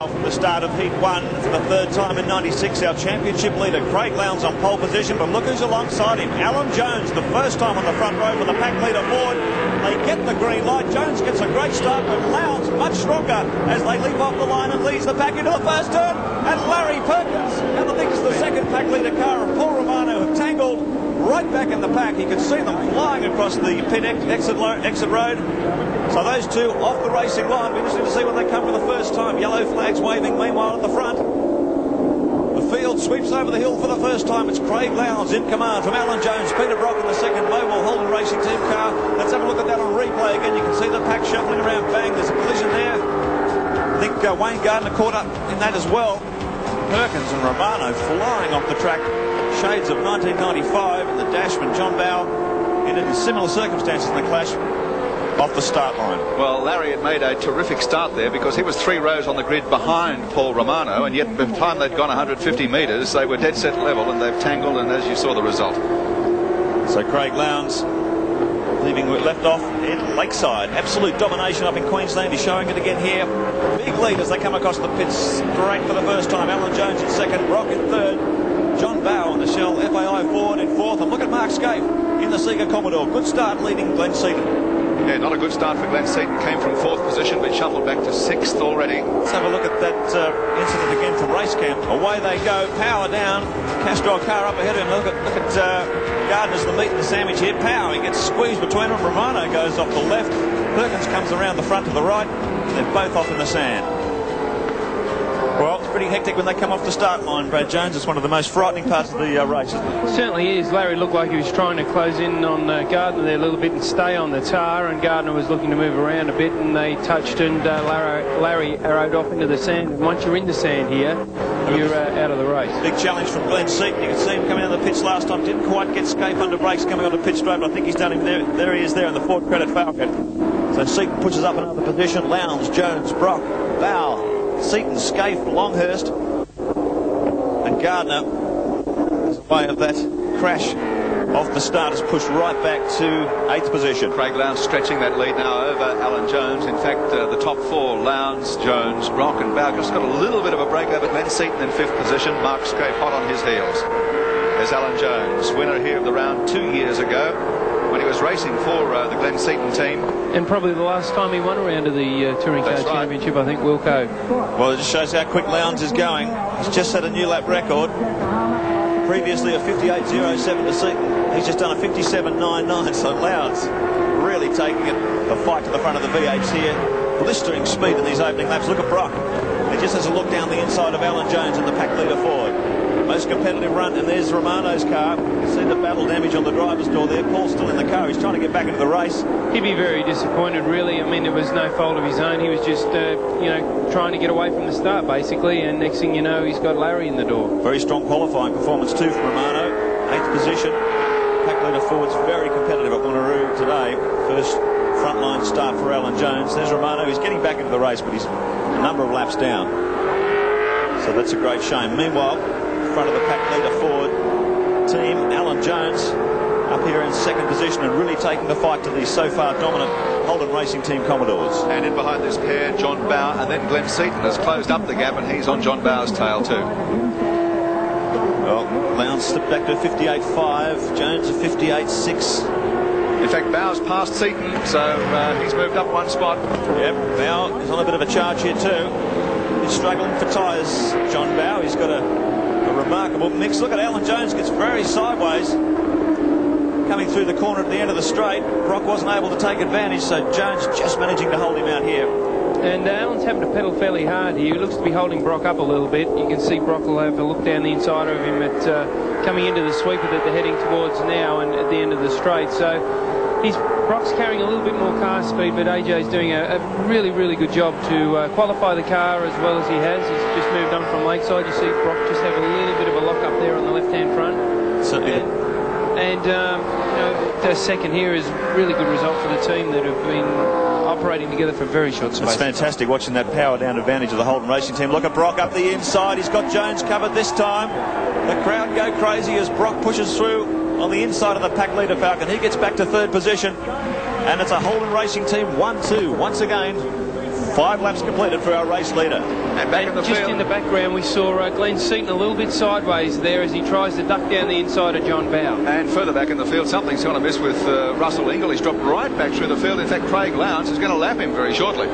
From the start of Heat 1 for the third time in '96, our championship leader Craig Lowndes on pole position, but look who's alongside him. Alan Jones, the first time on the front row for the pack leader Ford. They get the green light. Jones gets a great start, but Lowndes much stronger as they leap off the line and leads the pack into the first turn. And Larry Perkins, and I think it's the second pack leader car, and Paul Romano have tangled right back in the pack. You can see them flying across the pit exit road. So those two off the racing line. We're interested to see when they come for the first time. Yellow flags waving meanwhile at the front. The field sweeps over the hill for the first time. It's Craig Lowndes in command from Alan Jones, Peter Brock in the second Mobile Holden Racing Team car. Let's have a look at that on replay again. You can see the pack shuffling around. Bang, there's a collision there. I think Wayne Gardner caught up in that as well. Perkins and Romano flying off the track. Shades of 1995, and the Dashman John Bow ended in similar circumstances in the clash off the start line. Well, Larry had made a terrific start there because he was 3 rows on the grid behind Paul Romano, and yet by the time they'd gone 150 metres, they were dead set level, and they've tangled, and as you saw the result. So Craig Lowndes leaving left off in Lakeside. Absolute domination up in Queensland. He's showing it again here. Big lead as they come across the pits straight for the first time. Alan Jones in second, Brock in third. John Bow on the Shell FAI Ford in fourth, and look at Mark Scaife in the Sega Commodore. Good start leading Glenn Seaton. Yeah, not a good start for Glenn Seaton. Came from 4th position, but shuffled back to 6th already. Let's have a look at that incident again from race camp. Away they go, power down. Castro car up ahead of him. Look at Gardner's the meat and the sandwich here. Power, he gets squeezed between them. Romano goes off the left. Perkins comes around the front to the right. They're both off in the sand. Well, it's pretty hectic when they come off the start line, Brad Jones. It's one of the most frightening parts of the race, isn't it? Certainly is. Larry looked like he was trying to close in on Gardner there a little bit and stay on the tar, and Gardner was looking to move around a bit, and they touched, and Larry arrowed off into the sand. And once you're in the sand here, you're out of the race. Big challenge from Glenn Seaton. You can see him coming out of the pits last time. Didn't quite get Scaife under brakes coming onto pit straight, but I think he's done him there. There he is there in the Ford Credit Falcon. So Seaton pushes up another position. Lowndes, Jones, Brock, Bow, Seaton, Scaife, Longhurst, and Gardner, as a way of that crash off the start, has pushed right back to 8th position. Craig Lowndes stretching that lead now over Alan Jones. In fact, the top 4, Lowndes, Jones, Brock and Bow, just got a little bit of a break over Glenn Seaton in 5th position. Mark Scaife hot on his heels. There's Alan Jones, winner here of the round 2 years ago, when he was racing for the Glenn Seaton team. And probably the last time he won a round of the Touring Car Championship, I think, Wilco. Well, it just shows how quick Lowndes is going. He's just set a new lap record. Previously a 58.07 to Seaton. He's just done a 57.99, so Lowndes really taking it, the fight to the front of the V8s here. Blistering speed in these opening laps. Look at Brock. He just has a look down the inside of Alan Jones in the pack leader Ford. Most competitive run, and there's Romano's car. You can see the battle damage on the driver's door there. Paul's still in the car. He's trying to get back into the race. He'd be very disappointed, really. I mean, it was no fault of his own. He was just, trying to get away from the start, basically. And next thing you know, he's got Larry in the door. Very strong qualifying performance, too, from Romano. 8th position. Pack leader Ford's very competitive at Wanneroo today. First frontline start for Alan Jones. There's Romano. He's getting back into the race, but he's a number of laps down. So that's a great shame. Meanwhile, front of the pack leader Ford team, Alan Jones up here in 2nd position and really taking the fight to the so far dominant Holden Racing Team Commodores. And in behind this pair, John Bow, and then Glenn Seaton has closed up the gap, and he's on John Bow's tail too. Well, Lowndes slipped back to 58.5, Jones a 58.6. In fact, Bow's passed Seaton, so he's moved up 1 spot. Yep, Bow is on a bit of a charge here too. He's struggling for tyres, John Bow. He's got a remarkable mix. Look at Alan Jones, gets very sideways coming through the corner at the end of the straight. Brock wasn't able to take advantage, so Jones just managing to hold him out here. And Alan's having to pedal fairly hard here. He looks to be holding Brock up a little bit. You can see Brock will have a look down the inside of him at coming into the sweeper that they're heading towards now and at the end of the straight. So Brock's carrying a little bit more car speed, but AJ's doing a really, really good job to qualify the car as well as he has. He's just moved on from Lakeside. You see Brock just have a little bit of a lock up there on the left-hand front. Certainly. And the second here is a really good result for the team that have been operating together for very short space. It's fantastic watching that power down advantage of the Holden Racing Team. Look at Brock up the inside. He's got Jones covered this time. The crowd go crazy as Brock pushes through on the inside of the pack leader Falcon. He gets back to 3rd position, and it's a Holden Racing Team 1-2 once again. 5 laps completed for our race leader. And back in the just field. in the background, we saw Glenn Seaton a little bit sideways there as he tries to duck down the inside of John Bowe. And further back in the field, something's going to miss with Russell Ingall. He's dropped right back through the field. In fact, Craig Lowndes is going to lap him very shortly.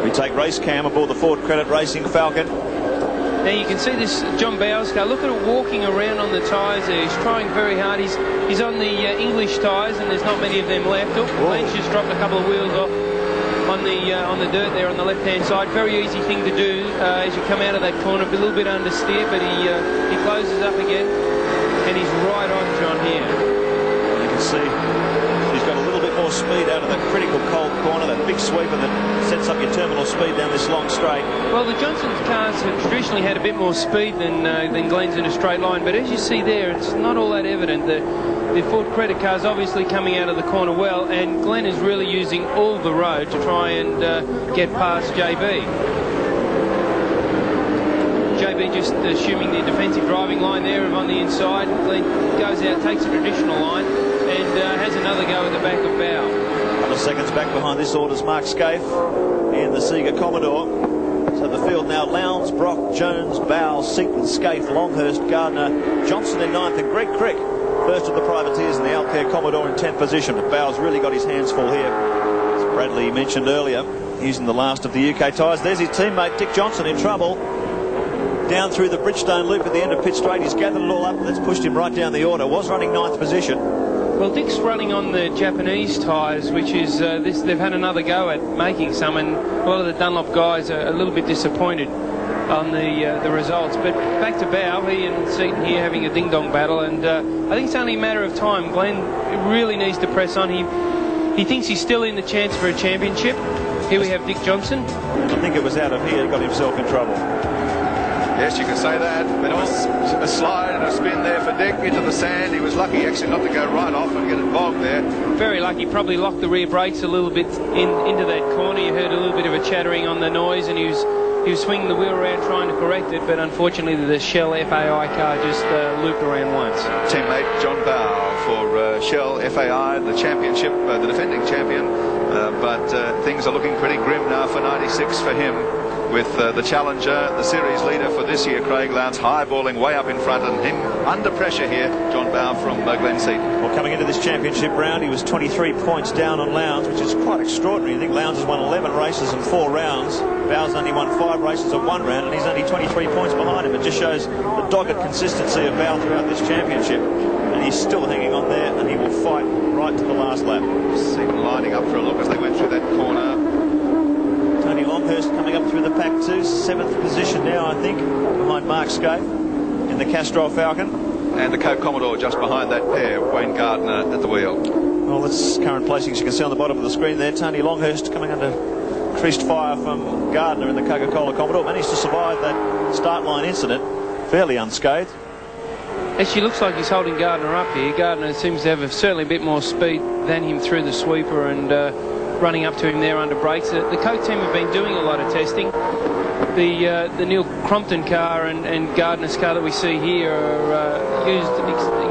We take race cam aboard the Ford Credit Racing Falcon. Now you can see this John Bowe's car. Look at it walking around on the tyres there. He's trying very hard. He's on the English tyres, and there's not many of them left. Glenn's just dropped a couple of wheels off on the dirt there on the left-hand side. Very easy thing to do as you come out of that corner. A little bit understeer, but he closes up again, and he's right on John here. You can see he's got a little bit more speed out of that critical cold corner, that big sweeper that sets up your terminal speed down this long straight. Well, the Johnson's cars have traditionally had a bit more speed than Glenn's in a straight line, but as you see there, it's not all that evident. The Ford Credit car's obviously coming out of the corner well, and Glenn is really using all the road to try and get past JB. JB just assuming the defensive driving line there on the inside. Glenn goes out, takes a traditional line, and has another go at the back of Bowe. A couple of seconds back behind this order's Mark Scaife and the Sega Commodore. So the field now: Lowndes, Brock, Jones, Bowe, Seaton, Scaife, Longhurst, Gardner, Johnson in 9th, and Greg Crick first of the privateers in the Alcare Commodore in 10th position. But Bowe's really got his hands full here. As Bradley mentioned earlier, using the last of the UK tyres. There's his teammate Dick Johnson in trouble. Down through the Bridgestone loop at the end of pit straight. He's gathered it all up, and that's pushed him right down the order. Was running 9th position. Well, Dick's running on the Japanese tyres, which is they've had another go at making some, and a lot of the Dunlop guys are a little bit disappointed on the results. But back to Bowe, he and Seaton here having a ding-dong battle, and I think it's only a matter of time. Glenn really needs to press on. He thinks he's still in the chance for a championship. Here we have Dick Johnson. I think it was out of here he got himself in trouble. Yes, you can say that. But it was a slide and a spin there for Dick into the sand. He was lucky actually not to go right off and get involved there. Very lucky. Probably locked the rear brakes a little bit into that corner. You heard a little bit of a chattering on the noise, and he was swinging the wheel around trying to correct it, but unfortunately the Shell FAI car just looped around once. Teammate John Bowe for Shell FAI, the championship, the defending champion. But things are looking pretty grim now for 96 for him, with the challenger, the series leader for this year, Craig Lowndes, high-balling way up in front, and him under pressure here, John Bowe from Glen Seaton. Well, coming into this championship round, he was 23 points down on Lowndes, which is quite extraordinary. I think Lowndes has won 11 races and 4 rounds. Bowe's only won 5 races and 1 round, and he's only 23 points behind him. It just shows the dogged consistency of Bowe throughout this championship, and he's still hanging on there, and he will fight right to the last lap. Seaton lining up for a look as they went through that corner. Tony Longhurst coming up through the pack too, 7th position now, I think, behind Mark Scaife in the Castrol Falcon. And the Coke Commodore just behind that pair, Wayne Gardner at the wheel. Well, that's current placings you can see on the bottom of the screen there. Tony Longhurst coming under increased fire from Gardner in the Coca-Cola Commodore. Managed to survive that start line incident fairly unscathed. Actually looks like he's holding Gardner up here. Gardner seems to have certainly a bit more speed than him through the sweeper, and running up to him there under brakes. The Coke team have been doing a lot of testing. The Neil Crompton car and Gardner's car that we see here are used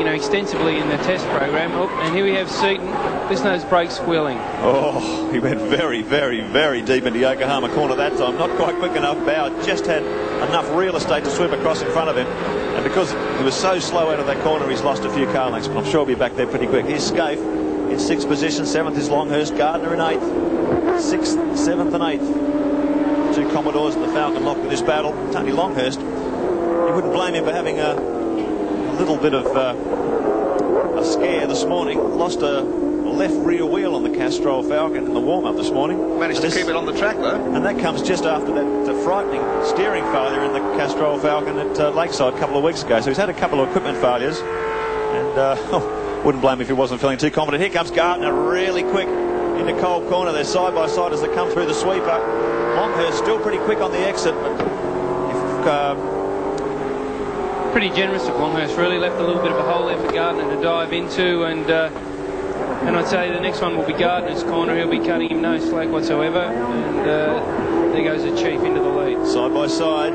extensively in the test program. Oh, and here we have Seaton. Listen to those brakes squealing. Oh, he went very, very, very deep into Yokohama corner that time. Not quite quick enough. Bowe just had enough real estate to sweep across in front of him. And because he was so slow out of that corner, he's lost a few car lengths. But I'm sure he'll be back there pretty quick. Here's Scaife in 6th position. 7th is Longhurst. Gardner in 8th. 6th, 7th and 8th. 2 Commodores in the Falcon locked in this battle. Tony Longhurst, you wouldn't blame him for having a little bit of a scare this morning. Lost a left rear wheel on the Castrol Falcon in the warm-up this morning. Managed to keep it on the track though. And that comes just after that frightening steering failure in the Castrol Falcon at Lakeside a couple of weeks ago. So he's had a couple of equipment failures, and wouldn't blame him if he wasn't feeling too confident. Here comes Gardner really quick into Cold Corner. They're side by side as they come through the sweeper. Longhurst still pretty quick on the exit, but pretty generous of Longhurst. Really left a little bit of a hole there for Gardner to dive into, and I'd say the next one will be Gardner's corner. He'll be cutting him no slack whatsoever, and there goes the Chief into the lead. Side by side.